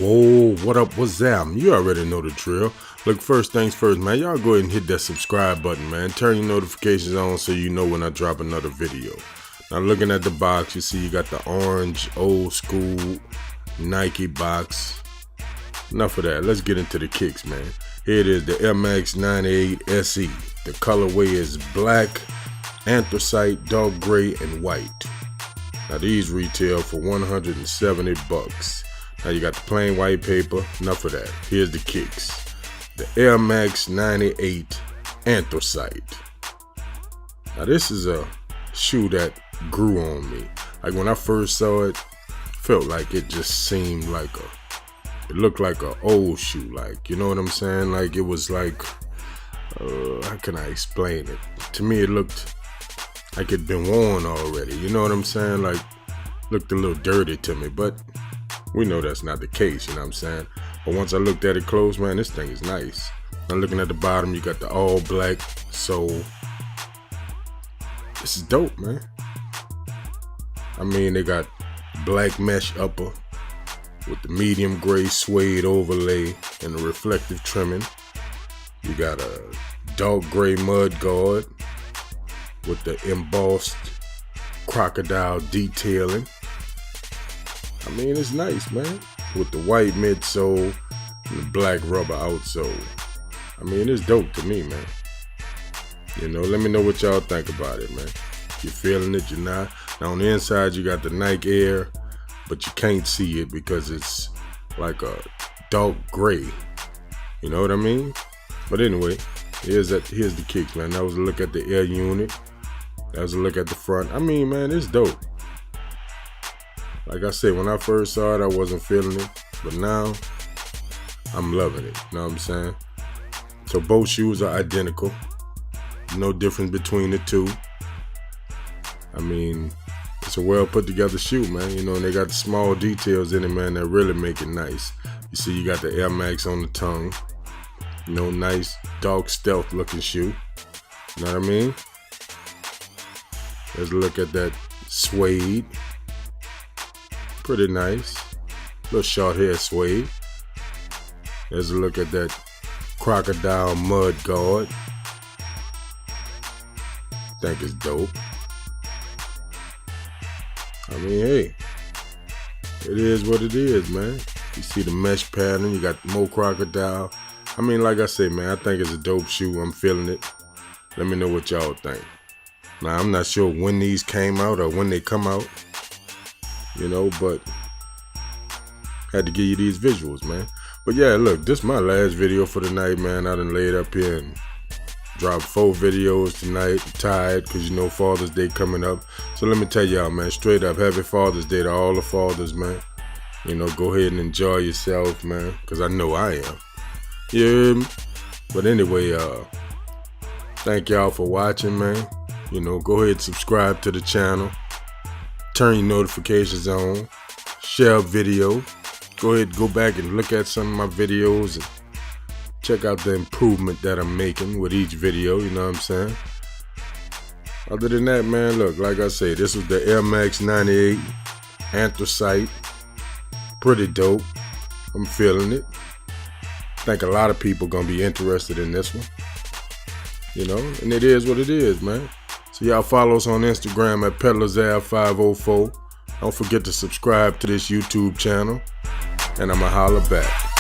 Whoa, what up, what's that? You already know the drill. Look, first things first, man, y'all go ahead and hit that subscribe button, man. Turn your notifications on so you know when I drop another video. Now, looking at the box, you see you got the orange, old school Nike box. Enough of that, let's get into the kicks, man. Here it is, the Air Max 98 SE. The colorway is black, anthracite, dark gray, and white. Now, these retail for 170 bucks. Now you got the plain white paper, enough of that. Here's the kicks. The Air Max 98 Anthracite. Now this is a shoe that grew on me. Like when I first saw it, felt like it just seemed like it looked like an old shoe, like, you know what I'm saying? Like it was like, how can I explain it? To me it looked like it'd been worn already, you know what I'm saying? Like, looked a little dirty to me, but we know that's not the case, you know what I'm saying? But once I looked at it close, man, this thing is nice. Now looking at the bottom, you got the all black sole. This is dope, man. I mean, they got black mesh upper with the medium gray suede overlay and the reflective trimming. You got a dark gray mud guard with the embossed crocodile detailing. I mean, it's nice, man. With the white midsole and the black rubber outsole. I mean, it's dope to me, man. You know, let me know what y'all think about it, man. You feeling it, you're not? Now, on the inside, you got the Nike Air, but you can't see it because it's like a dark gray. You know what I mean? But anyway, here's the kicks, man. That was a look at the Air unit. That was a look at the front. I mean, man, it's dope. Like I said, when I first saw it, I wasn't feeling it, but now I'm loving it, you know what I'm saying? So both shoes are identical, no difference between the two. I mean, it's a well put together shoe, man, you know, and they got the small details in it, man, that really make it nice. You see, you got the Air Max on the tongue, you know, nice, dark stealth looking shoe, you know what I mean? Let's look at that suede. Pretty nice. Little short hair suede. There's a look at that crocodile mud guard. Think it's dope. I mean, hey, it is what it is, man. You see the mesh pattern, you got more crocodile. I mean, like I say, man, I think it's a dope shoe. I'm feeling it. Let me know what y'all think. Now, I'm not sure when these came out or when they come out. You know, but had to give you these visuals, man. But yeah, look, this is my last video for the night, man. I done laid up here and dropped 4 videos tonight. Tired, because you know Father's Day coming up. So let me tell y'all, man, straight up, happy Father's Day to all the fathers, man. You know, go ahead and enjoy yourself, man, because I know I am. Yeah. But anyway, thank y'all for watching, man. You know, go ahead and subscribe to the channel. Turn your notifications on, share a video. Go ahead and go back and look at some of my videos and check out the improvement that I'm making with each video, you know what I'm saying? Other than that, man, look, like I say, this was the Air Max 98 Anthracite. Pretty dope. I'm feeling it. I think a lot of people gonna be interested in this one. You know, and it is what it is, man. So y'all follow us on Instagram at PeddlersAv504. Don't forget to subscribe to this YouTube channel. And I'ma holler back.